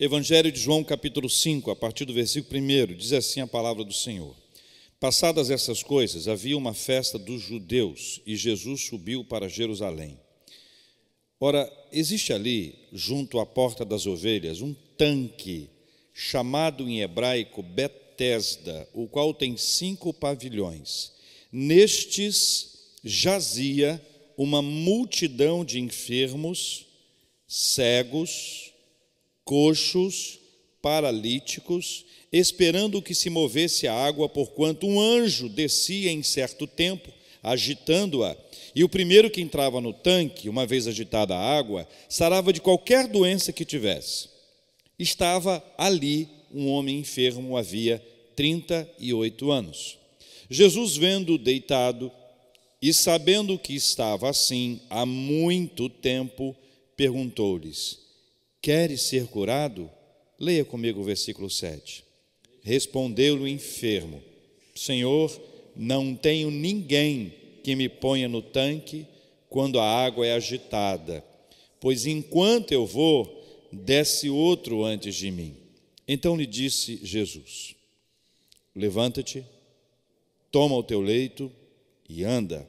Evangelho de João, capítulo 5, a partir do versículo 1, diz assim a palavra do Senhor. Passadas essas coisas, havia uma festa dos judeus, e Jesus subiu para Jerusalém. Ora, existe ali, junto à porta das ovelhas, um tanque, chamado em hebraico Betesda, o qual tem 5 pavilhões. Nestes jazia uma multidão de enfermos, cegos, coxos, paralíticos, esperando que se movesse a água, porquanto um anjo descia em certo tempo, agitando-a, e o primeiro que entrava no tanque, uma vez agitada a água, sarava de qualquer doença que tivesse. Estava ali um homem enfermo, havia 38 anos. Jesus, vendo-o deitado e sabendo que estava assim há muito tempo, perguntou-lhes: queres ser curado? Leia comigo o versículo 7. Respondeu-lhe o enfermo: Senhor, não tenho ninguém que me ponha no tanque quando a água é agitada, pois enquanto eu vou, desce outro antes de mim. Então lhe disse Jesus: levanta-te, toma o teu leito e anda.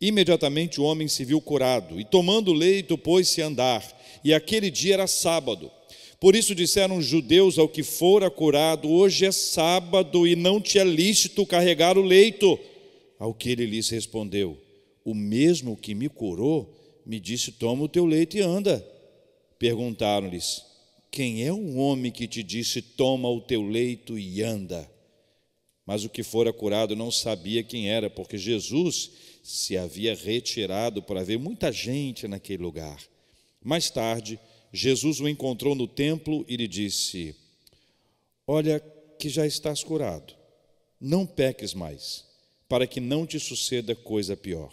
Imediatamente o homem se viu curado, e tomando o leito, pôs-se a andar, e aquele dia era sábado. Por isso disseram os judeus ao que fora curado: hoje é sábado e não te é lícito carregar o leito. Ao que ele lhes respondeu: o mesmo que me curou me disse: toma o teu leito e anda. Perguntaram-lhes: quem é o homem que te disse: toma o teu leito e anda? Mas o que fora curado não sabia quem era, porque Jesus se havia retirado por haver muita gente naquele lugar. Mais tarde, Jesus o encontrou no templo e lhe disse: olha que já estás curado, não peques mais, para que não te suceda coisa pior.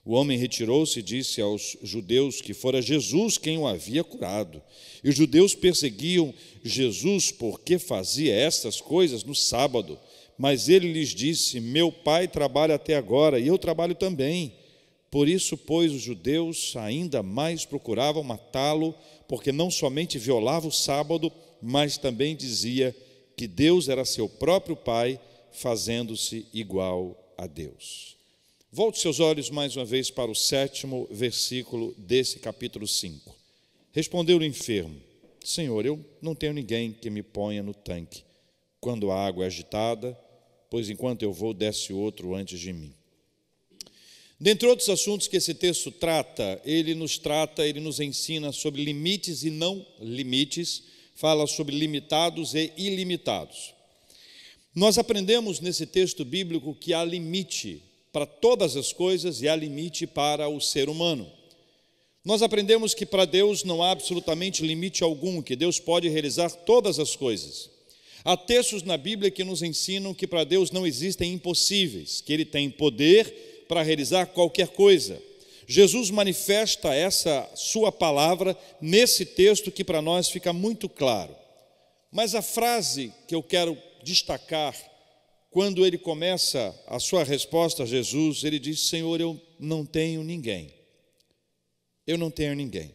O homem retirou-se e disse aos judeus que fora Jesus quem o havia curado. E os judeus perseguiam Jesus porque fazia estas coisas no sábado. Mas ele lhes disse: meu pai trabalha até agora e eu trabalho também. Por isso, pois, os judeus ainda mais procuravam matá-lo, porque não somente violava o sábado, mas também dizia que Deus era seu próprio Pai, fazendo-se igual a Deus. Volte seus olhos mais uma vez para o 7º versículo desse capítulo 5. Respondeu o enfermo: Senhor, eu não tenho ninguém que me ponha no tanque quando a água é agitada, pois enquanto eu vou, desce outro antes de mim. Dentre outros assuntos que esse texto trata, ele nos ensina sobre limites e não limites, fala sobre limitados e ilimitados. Nós aprendemos nesse texto bíblico que há limite para todas as coisas e há limite para o ser humano. Nós aprendemos que para Deus não há absolutamente limite algum, que Deus pode realizar todas as coisas. Há textos na Bíblia que nos ensinam que para Deus não existem impossíveis, que Ele tem poder para realizar qualquer coisa. Jesus manifesta essa sua palavra nesse texto que para nós fica muito claro. Mas a frase que eu quero destacar, quando ele começa a sua resposta a Jesus, ele diz: Senhor, eu não tenho ninguém. Eu não tenho ninguém.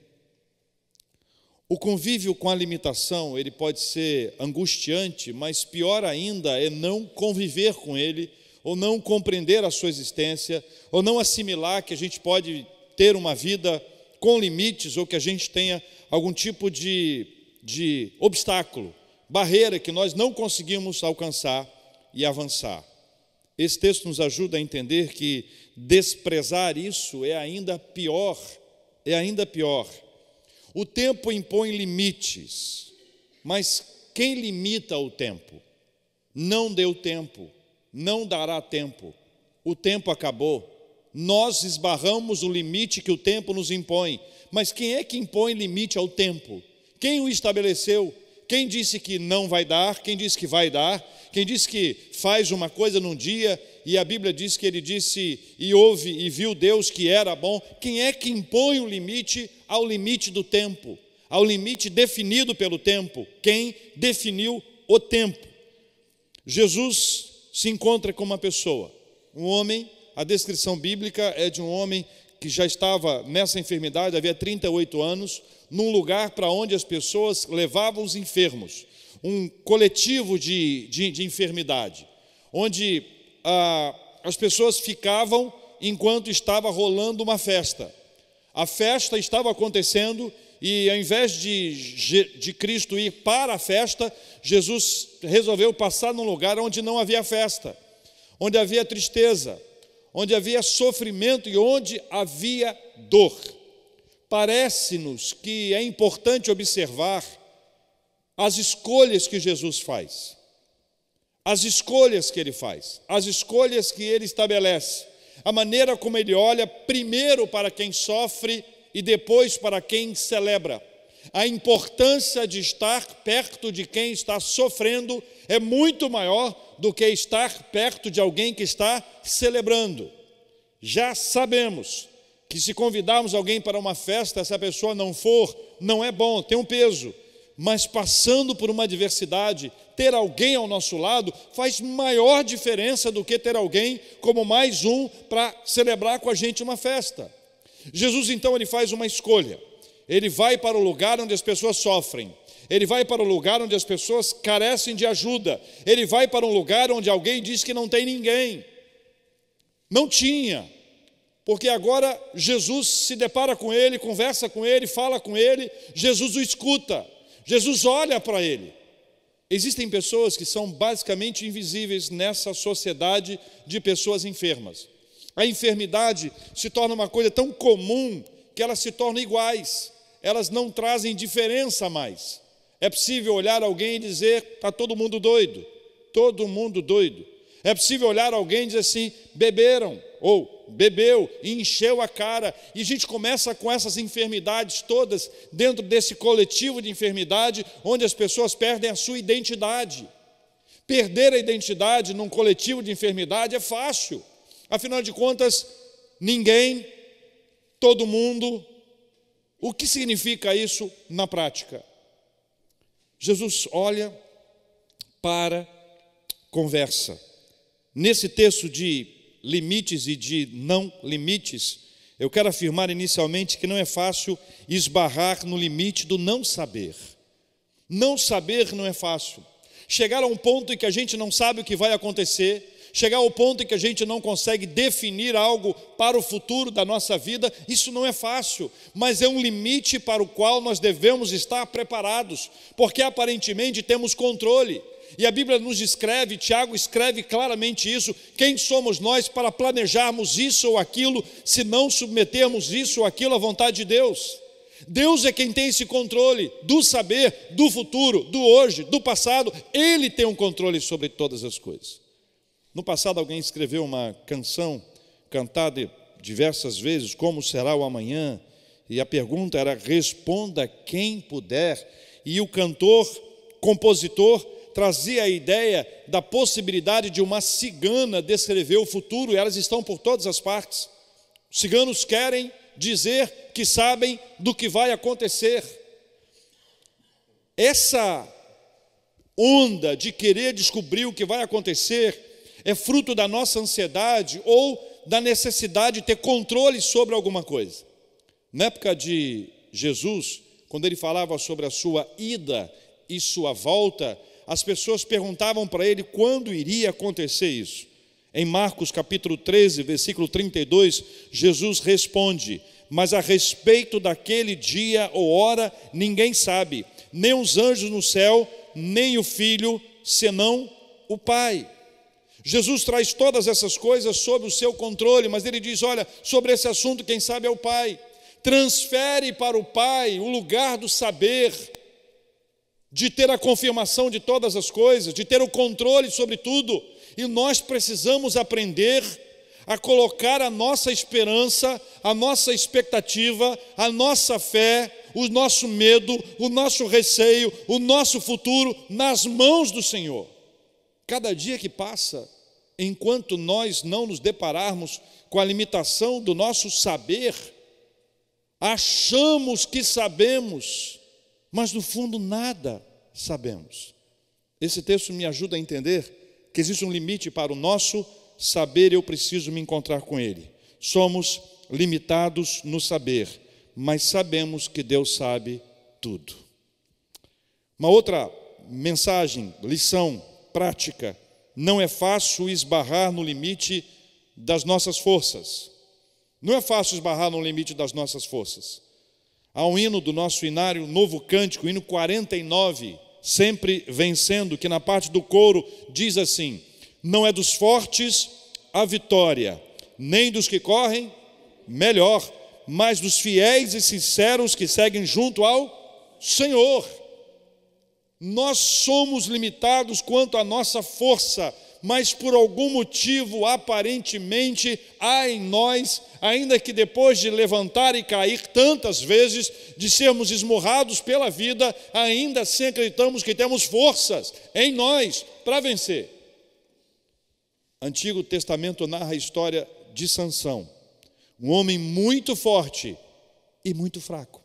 O convívio com a limitação, ele pode ser angustiante, mas pior ainda é não conviver com ele, ou não compreender a sua existência, ou não assimilar que a gente pode ter uma vida com limites, ou que a gente tenha algum tipo de obstáculo, barreira que nós não conseguimos alcançar e avançar. Esse texto nos ajuda a entender que desprezar isso é ainda pior, O tempo impõe limites, mas quem limita o tempo? Não deu tempo, não dará tempo, o tempo acabou. Nós esbarramos o limite que o tempo nos impõe, mas quem é que impõe limite ao tempo? Quem o estabeleceu? Quem disse que não vai dar? Quem disse que vai dar? Quem disse que faz uma coisa num dia e a Bíblia diz que ele disse e ouve e viu Deus que era bom? Quem é que impõe o limite ao limite do tempo, ao limite definido pelo tempo? Quem definiu o tempo? Jesus se encontra com uma pessoa, um homem. A descrição bíblica é de um homem que já estava nessa enfermidade, havia 38 anos, num lugar para onde as pessoas levavam os enfermos, um coletivo de enfermidade, onde as pessoas ficavam enquanto estava rolando uma festa. A festa estava acontecendo e, ao invés de Cristo ir para a festa, Jesus resolveu passar num lugar onde não havia festa, onde havia tristeza, onde havia sofrimento e onde havia dor. Parece-nos que é importante observar as escolhas que Jesus faz, as escolhas que Ele faz, as escolhas que Ele estabelece, a maneira como Ele olha primeiro para quem sofre e depois para quem celebra. A importância de estar perto de quem está sofrendo é muito maior do que estar perto de alguém que está celebrando. Já sabemos que se convidarmos alguém para uma festa, essa pessoa não for, não é bom, tem um peso. Mas passando por uma adversidade, ter alguém ao nosso lado faz maior diferença do que ter alguém como mais um para celebrar com a gente uma festa. Jesus então ele faz uma escolha. Ele vai para o lugar onde as pessoas sofrem. Ele vai para o lugar onde as pessoas carecem de ajuda. Ele vai para um lugar onde alguém diz que não tem ninguém. Não tinha. Porque agora Jesus se depara com ele, conversa com ele, fala com ele, Jesus o escuta, Jesus olha para ele. Existem pessoas que são basicamente invisíveis nessa sociedade de pessoas enfermas. A enfermidade se torna uma coisa tão comum que elas se tornam iguais, elas não trazem diferença mais. É possível olhar alguém e dizer, está todo mundo doido, todo mundo doido. É possível olhar alguém e dizer assim, beberam, ou bebeu e encheu a cara, e a gente começa com essas enfermidades todas dentro desse coletivo de enfermidade, onde as pessoas perdem a sua identidade. Perder a identidade num coletivo de enfermidade é fácil, afinal de contas, ninguém, todo mundo. O que significa isso na prática? Jesus olha, para, conversa. Nesse texto de limites e de não limites, eu quero afirmar inicialmente que não é fácil esbarrar no limite do não saber. Não saber não é fácil. Chegar a um ponto em que a gente não sabe o que vai acontecer, chegar ao ponto em que a gente não consegue definir algo para o futuro da nossa vida, isso não é fácil, mas é um limite para o qual nós devemos estar preparados, porque aparentemente temos controle. E a Bíblia nos escreve, Tiago escreve claramente isso, quem somos nós para planejarmos isso ou aquilo, se não submetermos isso ou aquilo à vontade de Deus? Deus é quem tem esse controle do saber, do futuro, do hoje, do passado, Ele tem um controle sobre todas as coisas. No passado alguém escreveu uma canção, cantada diversas vezes, como será o amanhã? E a pergunta era, responda quem puder. E o cantor, compositor, trazia a ideia da possibilidade de uma cigana descrever o futuro, e elas estão por todas as partes. Os ciganos querem dizer que sabem do que vai acontecer. Essa onda de querer descobrir o que vai acontecer é fruto da nossa ansiedade ou da necessidade de ter controle sobre alguma coisa. Na época de Jesus, quando ele falava sobre a sua ida e sua volta, as pessoas perguntavam para ele quando iria acontecer isso. Em Marcos capítulo 13, versículo 32, Jesus responde, mas a respeito daquele dia ou hora, ninguém sabe, nem os anjos no céu, nem o Filho, senão o Pai. Jesus traz todas essas coisas sob o seu controle, mas ele diz, olha, sobre esse assunto quem sabe é o Pai. Transfere para o Pai o lugar do saber, de ter a confirmação de todas as coisas, de ter o controle sobre tudo. E nós precisamos aprender a colocar a nossa esperança, a nossa expectativa, a nossa fé, o nosso medo, o nosso receio, o nosso futuro nas mãos do Senhor. Cada dia que passa, enquanto nós não nos depararmos com a limitação do nosso saber, achamos que sabemos, mas no fundo nada sabemos. Esse texto me ajuda a entender que existe um limite para o nosso saber e eu preciso me encontrar com ele. Somos limitados no saber, mas sabemos que Deus sabe tudo. Uma outra mensagem, lição prática: não é fácil esbarrar no limite das nossas forças. Não é fácil esbarrar no limite das nossas forças. Há um hino do nosso inário, Novo Cântico, hino 49, sempre vencendo, que na parte do coro diz assim: não é dos fortes a vitória, nem dos que correm melhor, mas dos fiéis e sinceros que seguem junto ao Senhor. Nós somos limitados quanto à nossa força, mas por algum motivo, aparentemente, há em nós, ainda que depois de levantar e cair tantas vezes, de sermos esmurrados pela vida, ainda assim acreditamos que temos forças em nós para vencer. Antigo Testamento narra a história de Sansão, um homem muito forte e muito fraco.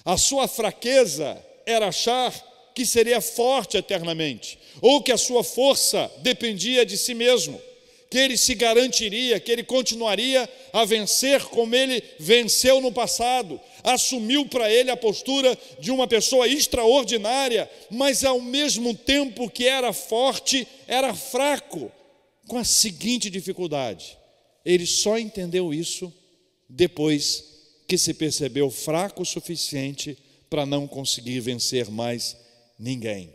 A sua fraqueza era achar que seria forte eternamente, ou que a sua força dependia de si mesmo, que ele se garantiria, que ele continuaria a vencer como ele venceu no passado. Assumiu para ele a postura de uma pessoa extraordinária, mas ao mesmo tempo que era forte, era fraco, com a seguinte dificuldade: ele só entendeu isso depois que se percebeu fraco o suficiente para não conseguir vencer mais ninguém.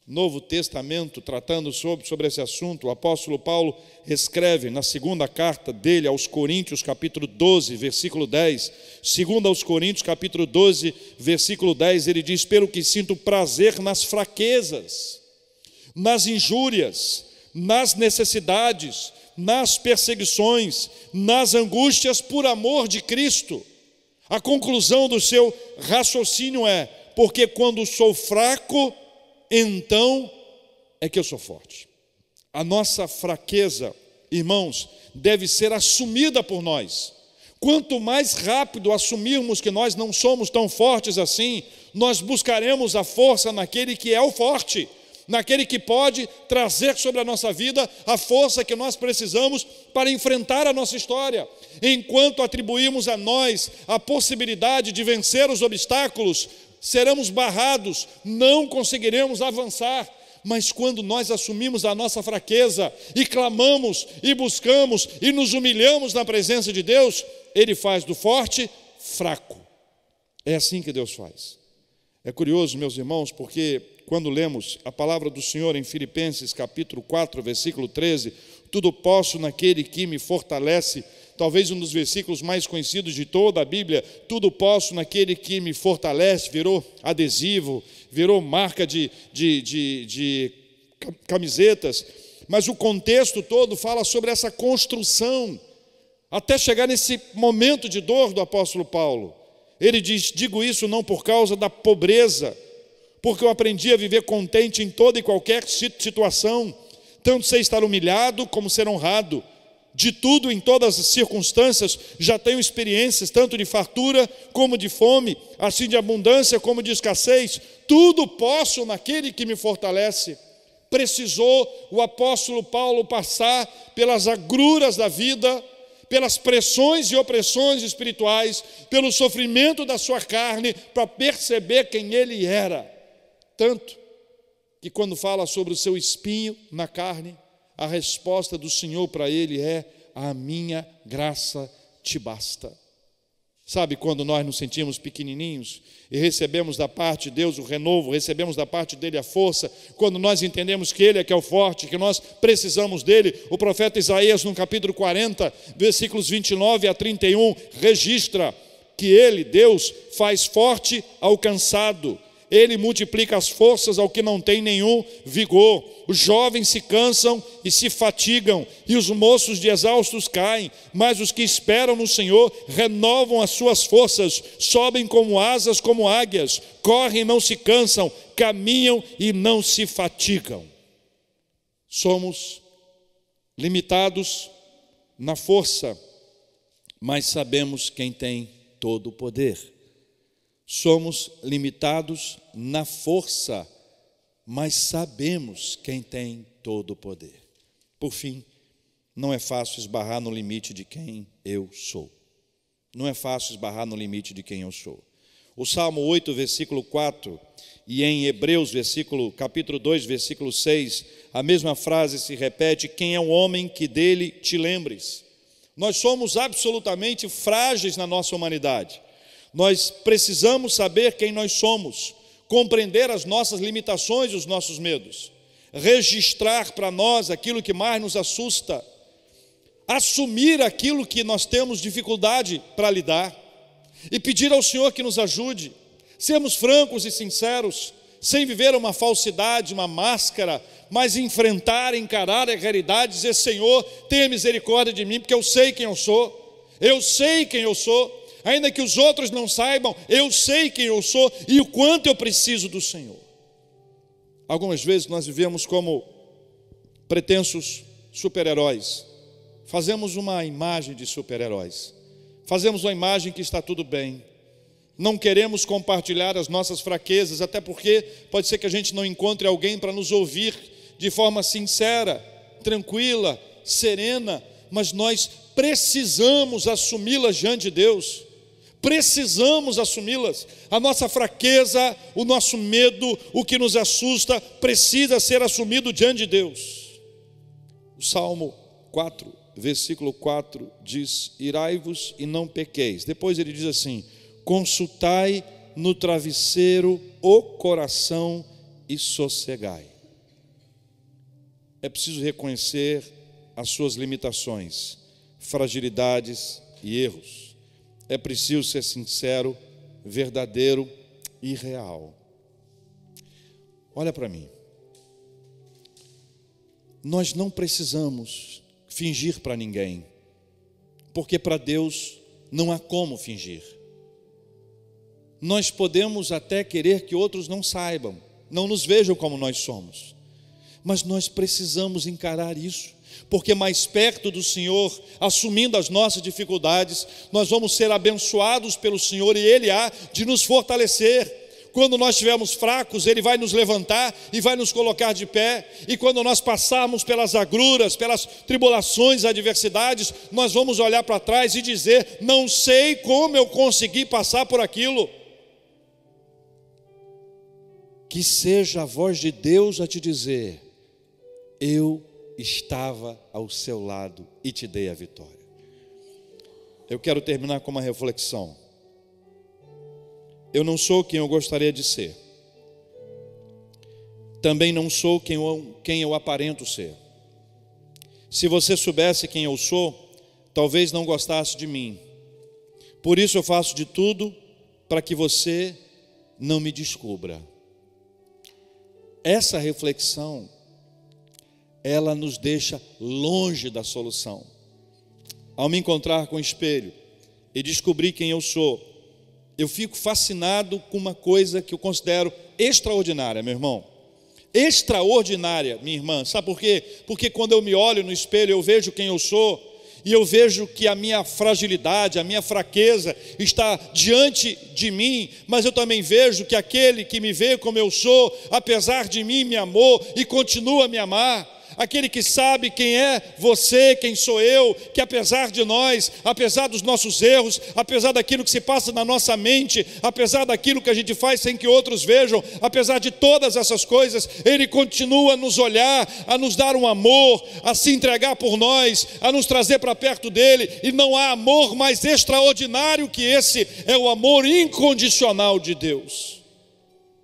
Novo Testamento, tratando sobre esse assunto, o apóstolo Paulo escreve na segunda carta dele aos Coríntios, capítulo 12, versículo 10. Segundo aos Coríntios, capítulo 12, versículo 10, ele diz: pelo que sinto prazer nas fraquezas, nas injúrias, nas necessidades, nas perseguições, nas angústias por amor de Cristo. A conclusão do seu raciocínio é: porque quando sou fraco, então é que eu sou forte. A nossa fraqueza, irmãos, deve ser assumida por nós. Quanto mais rápido assumirmos que nós não somos tão fortes assim, nós buscaremos a força naquele que é o forte, naquele que pode trazer sobre a nossa vida a força que nós precisamos para enfrentar a nossa história. Enquanto atribuímos a nós a possibilidade de vencer os obstáculos, seremos barrados, não conseguiremos avançar. Mas quando nós assumimos a nossa fraqueza e clamamos e buscamos e nos humilhamos na presença de Deus, Ele faz do forte fraco. É assim que Deus faz. É curioso, meus irmãos, porque quando lemos a palavra do Senhor em Filipenses capítulo 4, versículo 13, tudo posso naquele que me fortalece, talvez um dos versículos mais conhecidos de toda a Bíblia, tudo posso naquele que me fortalece, virou adesivo, virou marca de camisetas, mas o contexto todo fala sobre essa construção, até chegar nesse momento de dor do apóstolo Paulo. Ele diz: digo isso não por causa da pobreza, porque eu aprendi a viver contente em toda e qualquer situação, tanto sei estar humilhado como ser honrado. De tudo, em todas as circunstâncias, já tenho experiências, tanto de fartura como de fome, assim de abundância como de escassez. Tudo posso naquele que me fortalece. Precisou o apóstolo Paulo passar pelas agruras da vida, pelas pressões e opressões espirituais, pelo sofrimento da sua carne, para perceber quem ele era. Tanto que quando fala sobre o seu espinho na carne, a resposta do Senhor para ele é: a minha graça te basta. Sabe quando nós nos sentimos pequenininhos e recebemos da parte de Deus o renovo, recebemos da parte dele a força, quando nós entendemos que ele é que é o forte, que nós precisamos dele. O profeta Isaías, no capítulo 40, versículos 29 a 31, registra que ele, Deus, faz forte ao cansado. Ele multiplica as forças ao que não tem nenhum vigor. Os jovens se cansam e se fatigam, e os moços de exaustos caem, mas os que esperam no Senhor renovam as suas forças, sobem como asas, como águias, correm e não se cansam, caminham e não se fatigam. Somos limitados na força, mas sabemos quem tem todo o poder. Somos limitados na força, mas sabemos quem tem todo o poder. Por fim, não é fácil esbarrar no limite de quem eu sou. Não é fácil esbarrar no limite de quem eu sou. O Salmo 8, versículo 4, e em Hebreus, capítulo 2, versículo 6, a mesma frase se repete: quem é o homem que dele te lembres? Nós somos absolutamente frágeis na nossa humanidade. Nós precisamos saber quem nós somos, compreender as nossas limitações e os nossos medos, registrar para nós aquilo que mais nos assusta, assumir aquilo que nós temos dificuldade para lidar e pedir ao Senhor que nos ajude, sermos francos e sinceros, sem viver uma falsidade, uma máscara, mas enfrentar, encarar a realidade, dizer: Senhor, tenha misericórdia de mim, porque eu sei quem eu sou, ainda que os outros não saibam, eu sei quem eu sou e o quanto eu preciso do Senhor. Algumas vezes nós vivemos como pretensos super-heróis, fazemos uma imagem de super-heróis, fazemos uma imagem que está tudo bem, não queremos compartilhar as nossas fraquezas, até porque pode ser que a gente não encontre alguém para nos ouvir de forma sincera, tranquila, serena, mas nós precisamos assumi-las diante de Deus, precisamos assumi-las. A nossa fraqueza, o nosso medo, o que nos assusta, precisa ser assumido diante de Deus. O Salmo 4, versículo 4 diz: irai-vos e não pequeis. Depois ele diz assim: consultai no travesseiro o coração e sossegai. É preciso reconhecer as suas limitações, fragilidades e erros. É preciso ser sincero, verdadeiro e real. Olha para mim. Nós não precisamos fingir para ninguém, porque para Deus não há como fingir. Nós podemos até querer que outros não saibam, não nos vejam como nós somos, mas nós precisamos encarar isso, porque mais perto do Senhor, assumindo as nossas dificuldades, nós vamos ser abençoados pelo Senhor e Ele há de nos fortalecer. Quando nós estivermos fracos, Ele vai nos levantar e vai nos colocar de pé. E quando nós passarmos pelas agruras, pelas tribulações, adversidades, nós vamos olhar para trás e dizer: não sei como eu consegui passar por aquilo. Que seja a voz de Deus a te dizer: eu estava ao seu lado e te dei a vitória. Eu quero terminar com uma reflexão. Eu não sou quem eu gostaria de ser. Também não sou quem eu aparento ser. Se você soubesse quem eu sou, talvez não gostasse de mim. Por isso eu faço de tudo para que você não me descubra. Essa reflexão, ela nos deixa longe da solução. Ao me encontrar com o espelho e descobrir quem eu sou, eu fico fascinado com uma coisa que eu considero extraordinária, meu irmão. Extraordinária, minha irmã. Sabe por quê? Porque quando eu me olho no espelho, eu vejo quem eu sou, e eu vejo que a minha fragilidade, a minha fraqueza está diante de mim, mas eu também vejo que aquele que me vê como eu sou, apesar de mim, me amou e continua a me amar. Aquele que sabe quem é você, quem sou eu, que apesar de nós, apesar dos nossos erros, apesar daquilo que se passa na nossa mente, apesar daquilo que a gente faz sem que outros vejam, apesar de todas essas coisas, Ele continua a nos olhar, a nos dar um amor, a se entregar por nós, a nos trazer para perto dEle, e não há amor mais extraordinário que esse, é o amor incondicional de Deus.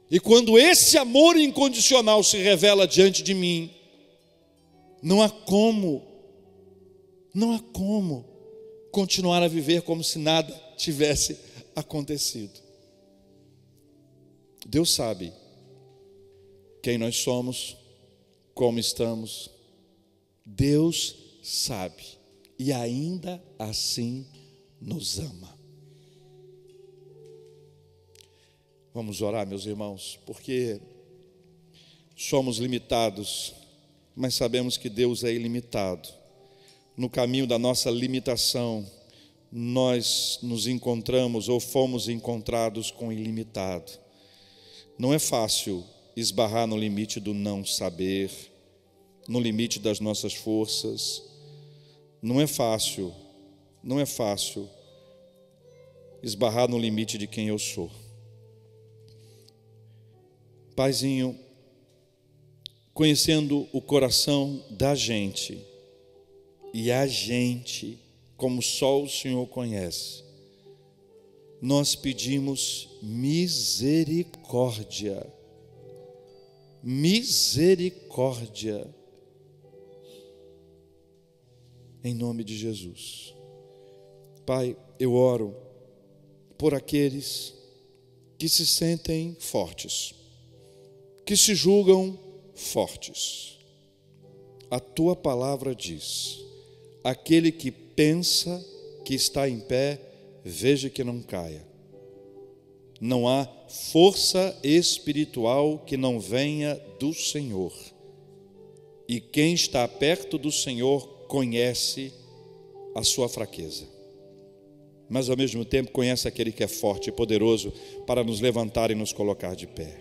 E quando esse amor incondicional se revela diante de mim, não há como continuar a viver como se nada tivesse acontecido. Deus sabe quem nós somos, como estamos. Deus sabe e ainda assim nos ama. Vamos orar, meus irmãos, porque somos limitados, mas sabemos que Deus é ilimitado. No caminho da nossa limitação, nós nos encontramos ou fomos encontrados com o ilimitado. Não é fácil esbarrar no limite do não saber, no limite das nossas forças, não é fácil esbarrar no limite de quem eu sou. Paizinho, conhecendo o coração da gente, e a gente, como só o Senhor conhece, nós pedimos misericórdia. Misericórdia. Em nome de Jesus. Pai, eu oro por aqueles que se sentem fortes, que se julgam fortes. A tua palavra diz: aquele que pensa que está em pé, veja que não caia. Não há força espiritual que não venha do Senhor. E quem está perto do Senhor conhece a sua fraqueza, mas ao mesmo tempo conhece aquele que é forte e poderoso para nos levantar e nos colocar de pé.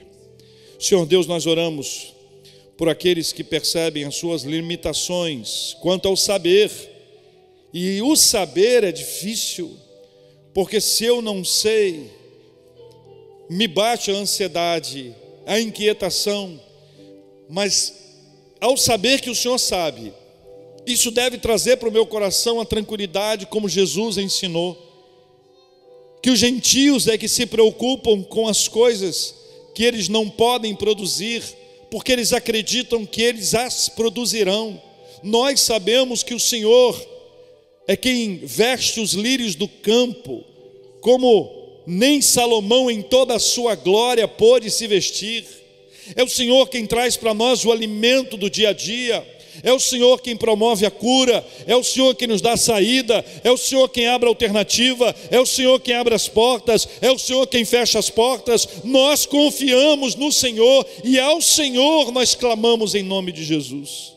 Senhor Deus, nós oramos por aqueles que percebem as suas limitações quanto ao saber. E o saber é difícil, porque se eu não sei, me bate a ansiedade, a inquietação. Mas ao saber que o Senhor sabe, isso deve trazer para o meu coração a tranquilidade, como Jesus ensinou, que os gentios é que se preocupam com as coisas que eles não podem produzir, porque eles acreditam que eles as produzirão. Nós sabemos que o Senhor é quem veste os lírios do campo, como nem Salomão em toda a sua glória pôde se vestir. É o Senhor quem traz para nós o alimento do dia a dia. É o Senhor quem promove a cura, é o Senhor quem nos dá a saída, é o Senhor quem abre a alternativa, é o Senhor quem abre as portas, é o Senhor quem fecha as portas. Nós confiamos no Senhor e ao Senhor nós clamamos em nome de Jesus.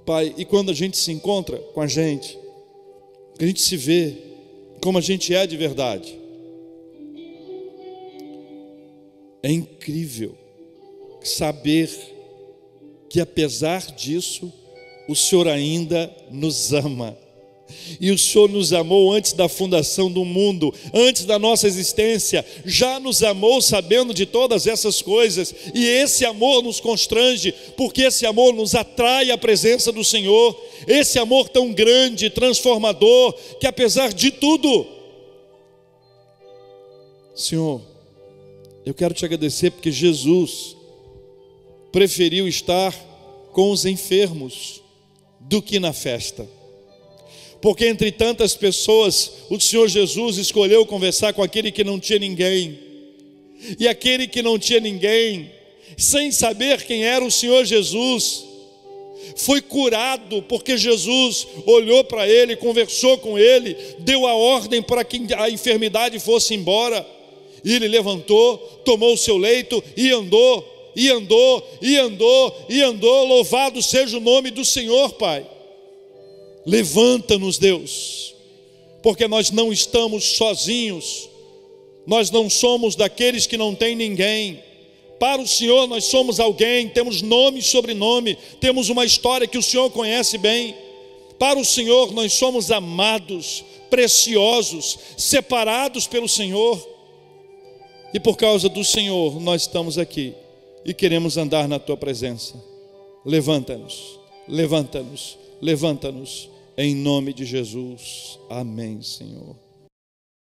Pai, e quando a gente se encontra com a gente se vê como a gente é de verdade, é incrível saber que apesar disso, o Senhor ainda nos ama. E o Senhor nos amou antes da fundação do mundo, antes da nossa existência, já nos amou sabendo de todas essas coisas, e esse amor nos constrange, porque esse amor nos atrai à presença do Senhor, esse amor tão grande, transformador, que apesar de tudo, Senhor, eu quero te agradecer porque Jesus preferiu estar com os enfermos do que na festa. Porque entre tantas pessoas, o Senhor Jesus escolheu conversar com aquele que não tinha ninguém. E aquele que não tinha ninguém, sem saber quem era o Senhor Jesus, foi curado, porque Jesus olhou para ele, conversou com ele, deu a ordem para que a enfermidade fosse embora. E ele levantou, tomou o seu leito e andou. E andou, e andou, e andou. Louvado seja o nome do Senhor, Pai. Levanta-nos, Deus, porque nós não estamos sozinhos, nós não somos daqueles que não tem ninguém. Para o Senhor nós somos alguém, temos nome e sobrenome, temos uma história que o Senhor conhece bem. Para o Senhor nós somos amados, preciosos, separados pelo Senhor. E por causa do Senhor nós estamos aqui e queremos andar na tua presença. Levanta-nos, levanta-nos, levanta-nos, em nome de Jesus. Amém, Senhor.